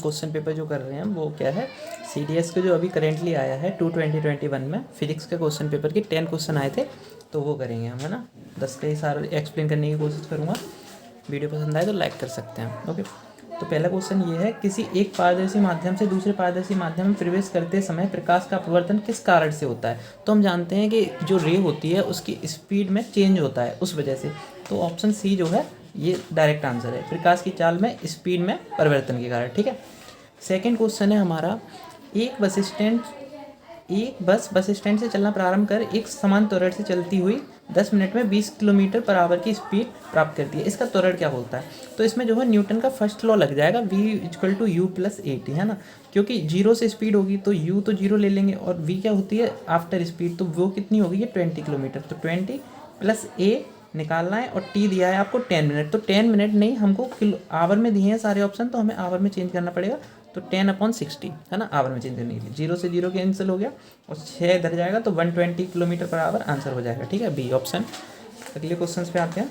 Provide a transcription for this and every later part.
Question paper जो कर रहे हैं वो क्या है, CDS के जो अभी करेंटली आया है 2021 में फिजिक्स के क्वेश्चन पेपर के 10 क्वेश्चन आए थे, तो वो करेंगे हम, है ना। 10 का ही सारा एक्सप्लेन करने की कोशिश करूँगा। वीडियो पसंद आए तो लाइक कर सकते हैं। ओके, तो पहला क्वेश्चन ये है, किसी एक पारदर्शी माध्यम से दूसरे पारदर्शी माध्यम में प्रवेश करते समय प्रकाश का अपवर्तन किस कारण से होता है। तो हम जानते हैं कि जो रे होती है उसकी स्पीड में चेंज होता है उस वजह से। तो ऑप्शन सी जो है ये डायरेक्ट आंसर है, प्रकाश की चाल में स्पीड में परिवर्तन के कारण। ठीक है, सेकेंड क्वेश्चन है हमारा, एक बस स्टैंड से चलना प्रारंभ कर एक समान त्वरण से चलती हुई 10 मिनट में 20 किलोमीटर पर आवर की स्पीड प्राप्त करती है, इसका त्वरण क्या होता है। तो इसमें जो है न्यूटन का फर्स्ट लॉ लग जाएगा, v=u+at, है ना। क्योंकि जीरो से स्पीड होगी तो u तो जीरो ले लेंगे, और v क्या होती है आफ्टर स्पीड, तो वो कितनी होगी ये 20 किलोमीटर। तो 20 + a निकालना है, और t दिया है आपको 10 मिनट। तो 10 मिनट नहीं, हमको किलो आवर में दिए हैं सारे ऑप्शन, तो हमें आवर में चेंज करना पड़ेगा। तो 10/60, है ना, आवर में चेंज करने के लिए। 0 से 0 कैंसिल हो गया और 6 इधर जाएगा, तो 120 किलोमीटर पर आवर आंसर हो जाएगा। ठीक है, बी ऑप्शन। अगले क्वेश्चन पे आते हैं।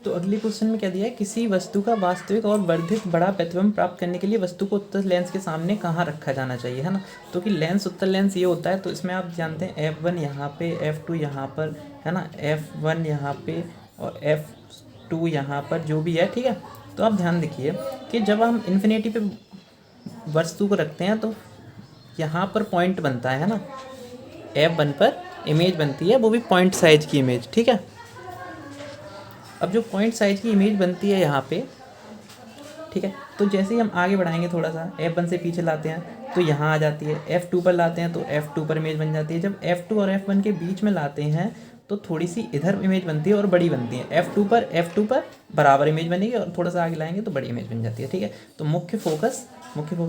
तो अगले क्वेश्चन में क्या दिया है, किसी वस्तु का वास्तविक और वर्धित बड़ा प्रतिबिंब प्राप्त करने के लिए वस्तु को उत्तल लेंस के सामने कहाँ रखा जाना चाहिए, है ना। तो कि लेंस उत्तल लेंस ये होता है, तो इसमें आप जानते हैं F1 यहाँ पे, F2 यहाँ पर, है ना, F1 यहाँ पे और F2 यहाँ पर जो भी है। ठीक है, तो आप ध्यान देखिए कि जब हम इन्फिनिटी पे वस्तु को रखते हैं तो यहाँ पर पॉइंट बनता है ना, F1 पर इमेज बनती है, वो भी पॉइंट साइज की इमेज। ठीक है, अब जो पॉइंट साइज की इमेज बनती है यहाँ पे, ठीक है, तो जैसे ही हम आगे बढ़ाएंगे थोड़ा सा, F1 से पीछे लाते हैं तो यहाँ आ जाती है, F2 पर लाते हैं तो F2 पर इमेज बन जाती है। जब F2 और F1 के बीच में लाते हैं तो थोड़ी सी इधर इमेज बनती है और बड़ी बनती है। F2 पर बराबर इमेज बनेगी, और थोड़ा सा आगे लाएंगे तो बड़ी इमेज बन जाती है। ठीक है, तो मुख्य फोकस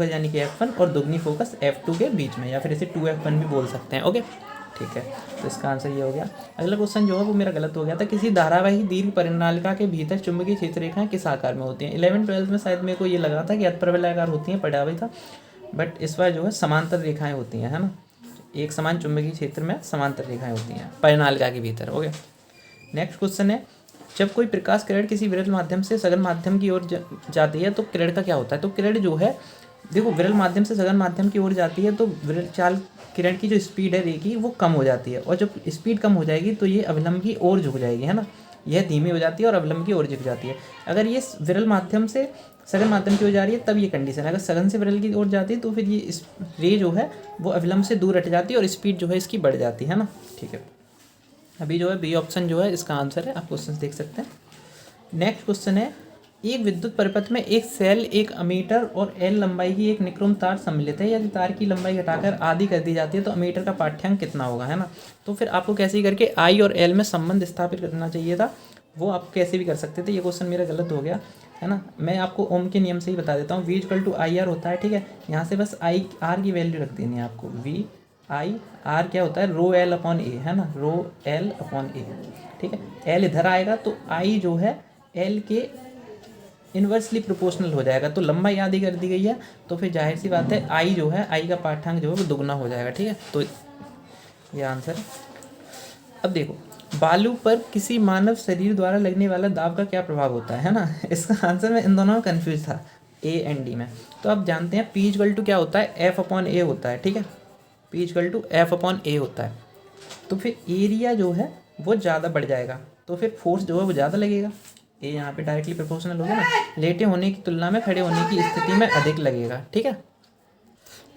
यानी कि F1 और दुगनी फोकस F2 के बीच में, या फिर इसे 2F1 भी बोल सकते हैं। ओके, ठीक है, तो इसका आंसर ये हो गया। अगला क्वेश्चन जो है वो मेरा गलत हो गया था, किसी धारावाही दीर्घ परिनालिका के भीतर चुंबकीय क्षेत्र रेखाएं किस आकार में होती हैं। 11th-12th में शायद मेरे को ये लगा था कि अर्धपरिवलयाकार होती हैं, पढ़ा भी था, बट इस बार जो है समांतर रेखाएं होती हैं, है ना। एक समान चुंबकीय क्षेत्र में समांतर रेखाएं होती हैं परिनालिका के भीतर। ओके, नेक्स्ट क्वेश्चन है, जब कोई प्रकाश किरण किसी विरल माध्यम से सघन माध्यम की ओर जाती है तो किरण का क्या होता है। तो किरण जो है, देखो, विरल माध्यम से सघन माध्यम की ओर जाती है तो विरल चाल किरण की जो स्पीड है रे की वो कम हो जाती है, और जब स्पीड कम हो जाएगी तो ये अविलंब की ओर झुक जाएगी, है ना। यह धीमी हो जाती है और अविलंब की ओर झुक जाती है। अगर ये विरल माध्यम से सघन माध्यम की ओर जा रही है तब ये कंडीशन है, अगर सघन से विरल की ओर जाती है तो फिर ये इस रे जो है वो अविलंब से दूर हट जाती है और स्पीड जो है इसकी बढ़ जाती है ना। ठीक है, अभी जो है बी ऑप्शन जो है इसका आंसर है, आप क्वेश्चन देख सकते हैं। नेक्स्ट क्वेश्चन है, एक विद्युत परिपथ में एक सेल 1 अमीटर और L लंबाई की एक निक्रोम तार सम्मिलित है। यदि तार की लंबाई घटाकर आधी कर दी जाती है तो अमीटर का पाठ्यांक कितना होगा, है ना। तो फिर आपको कैसे ही करके I और L में संबंध स्थापित करना चाहिए था, वो आप कैसे भी कर सकते थे। ये क्वेश्चन मेरा गलत हो गया, है ना। मैं आपको ओम के नियम से ही बता देता हूँ, V=IR होता है। ठीक है, यहाँ से बस R की वैल्यू रख देनी है आपको। VIR क्या होता है, ρL/A, है ना, ρL/A। ठीक है, L इधर आएगा तो I जो है L के इन्वर्सली प्रोपोर्शनल हो जाएगा, तो लंबाई आधी कर दी गई है, तो फिर जाहिर सी बात है आई जो है, आई का पाठ्यांक जो है वो दुगना हो जाएगा। ठीक है, तो ये आंसर है। अब देखो, बालू पर किसी मानव शरीर द्वारा लगने वाला दाब का क्या प्रभाव होता है ना। इसका आंसर मैं इन दोनों में कन्फ्यूज था, A एंड D में। तो आप जानते हैं P= क्या होता है, F/A होता है। ठीक है, P=F/A होता है, तो फिर एरिया जो है वो ज़्यादा बढ़ जाएगा, तो फिर फोर्स जो है वो ज़्यादा लगेगा। ये यहाँ पे डायरेक्टली प्रोपोर्शनल होगा ना, लेटे होने की तुलना में खड़े होने की स्थिति में अधिक लगेगा। ठीक है,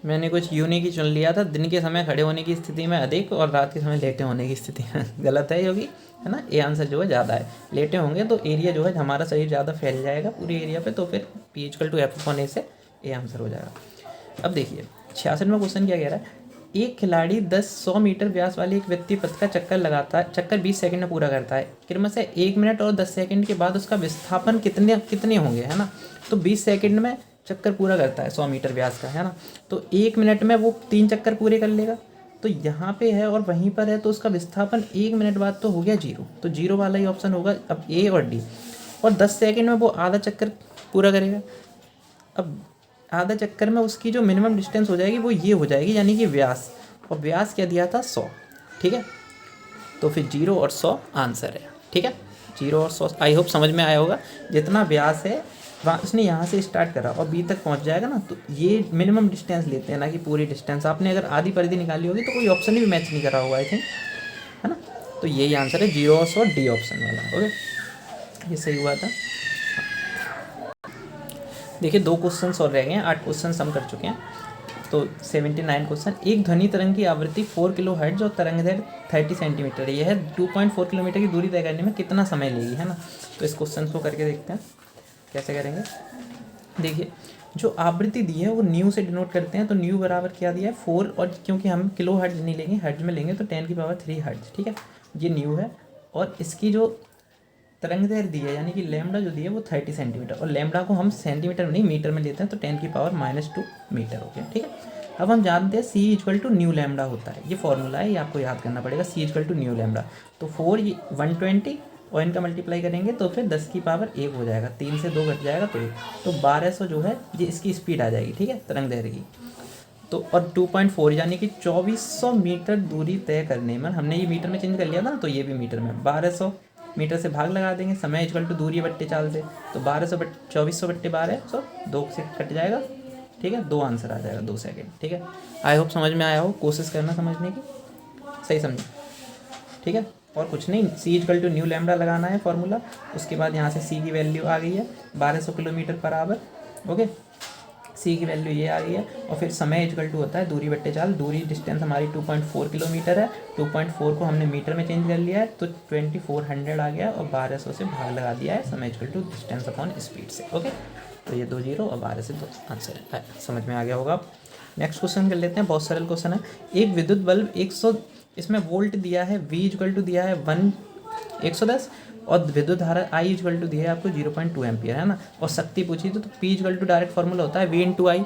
मैंने कुछ यूनिक ही चुन लिया था, दिन के समय खड़े होने की स्थिति में अधिक और रात के समय लेटे होने की स्थिति में गलत है योगी, है ना। ये आंसर जो है ज़्यादा है, लेटे होंगे तो एरिया जो है हमारा शरीर ज़्यादा फैल जाएगा पूरे एरिया पे, तो फिर P=F/A से ये आंसर हो जाएगा। अब देखिए 66वां क्वेश्चन क्या कह रहा है, एक खिलाड़ी 100 मीटर व्यास वाले एक व्यक्ति पथ का चक्कर 20 सेकंड में पूरा करता है। क्रमशः 1 मिनट और 10 सेकंड के बाद उसका विस्थापन कितने होंगे, है ना। तो 20 सेकंड में चक्कर पूरा करता है 100 मीटर व्यास का, है ना। तो 1 मिनट में वो 3 चक्कर पूरे कर लेगा, तो यहाँ पे है और वहीं पर है, तो उसका विस्थापन 1 मिनट बाद तो हो गया 0, तो 0 वाला ही ऑप्शन होगा अब A और D। और 10 सेकेंड में वो आधा चक्कर पूरा करेगा। अब आधा चक्कर में उसकी जो मिनिमम डिस्टेंस हो जाएगी वो ये हो जाएगी, यानी कि व्यास, और व्यास क्या दिया था 100। ठीक है, तो फिर 0 और 100 आंसर है। ठीक है, 0 और 100 आई होप समझ में आया होगा। जितना व्यास है वहाँ उसने यहाँ से स्टार्ट करा और बी तक पहुँच जाएगा ना, तो ये मिनिमम डिस्टेंस लेते हैं ना कि पूरी डिस्टेंस। आपने अगर आधी परिधि निकाली होगी तो कोई ऑप्शन भी मैच नहीं करा होगा आई थिंक, है ना। तो यही आंसर है, 0 और डी ऑप्शन वाला। ओके, ये सही हुआ था। देखिए 2 क्वेश्चन और रह गए हैं, 8 क्वेश्चन हम कर चुके हैं। तो 79 क्वेश्चन। एक ध्वनि तरंग की आवृत्ति 4 किलो हर्ट्ज और तरंग दैर्घ्य 30 सेंटीमीटर, यह है 2.4 किलोमीटर की दूरी तय करने में कितना समय लेगी, है ना। तो इस क्वेश्चन को करके देखते हैं कैसे करेंगे। देखिए जो आवृत्ति दी है वो न्यू से डिनोट करते हैं, तो न्यू बराबर क्या दिया है 4, और क्योंकि हम किलो हर्ट्ज नहीं लेंगे हर्ट्ज में लेंगे तो 10⁻³ हर्ट्ज, ठीक है, ये न्यू है। और इसकी जो तरंग दैर्घ्य दी है यानी कि लैम्बडा जो दी है वो 30 सेंटीमीटर, और लैम्बडा को हम सेंटीमीटर में नहीं मीटर में लेते हैं, तो 10⁻² मीटर हो गया, ठीक है। अब हम जानते हैं C = न्यू लैम्बडा होता है, ये फॉर्मूला है, ये आपको याद करना पड़ेगा। C = न्यू लैम्बडा, तो 4 ये 120 और इनका मल्टीप्लाई करेंगे तो फिर 10⁻1 हो जाएगा, 3 से 2 घट जाएगा तो 1, तो 1200 जो है ये इसकी स्पीड आ जाएगी, ठीक है, तरंग दैर्घ्य की। तो और 2.4 यानी कि 2400 मीटर दूरी तय करने में, हमने ये मीटर में चेंज कर लिया था ना, तो ये भी मीटर में 1200 मीटर से भाग लगा देंगे, समय = दूरी बट्टे चाल से, तो 2400 बट्टे 1200, 2 से कट जाएगा, ठीक है, 2 आंसर आ जाएगा, 2 सेकेंड, ठीक है। आई होप समझ में आया हो, कोशिश करना समझने की, सही समझे, ठीक है। और कुछ नहीं, C = न्यू लैम्बडा लगाना है फॉर्मूला, उसके बाद यहाँ से C की वैल्यू आ गई है 1200 kilometre per hour, okay, C की वैल्यू ये आ गई है, और फिर समय = होता है दूरी बट्टे चाल, दूरी डिस्टेंस हमारी 2.4 किलोमीटर है, 2.4 को हमने मीटर में चेंज कर लिया है तो 2400 आ गया, और 1200 से भाग लगा दिया है समय = डिस्टेंस अपॉन स्पीड से, ओके। तो ये 2 0 और 12 से 2 आंसर है, समझ में आ गया होगा। नेक्स्ट क्वेश्चन कर लेते हैं, बहुत सरल क्वेश्चन है। एक विद्युत बल्ब 100 इसमें वोल्ट दिया है, V = दिया है 110, और विद्युत धारा I = दिया है आपको 0.2 एम्पियर, है ना। और शक्ति पूछी तो P = डायरेक्ट फार्मूला होता है V × I,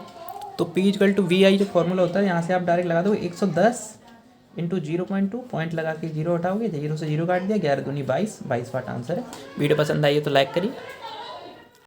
तो P = VI जो फार्मूला होता है यहाँ से आप डायरेक्ट लगा दोगे 110 × 0.2, पॉइंट लगा के 0 हटाओगे, 0 से 0 काट दिया, 11 दूनी 22 वाट आंसर है। वीडियो पसंद आई है तो लाइक करिए,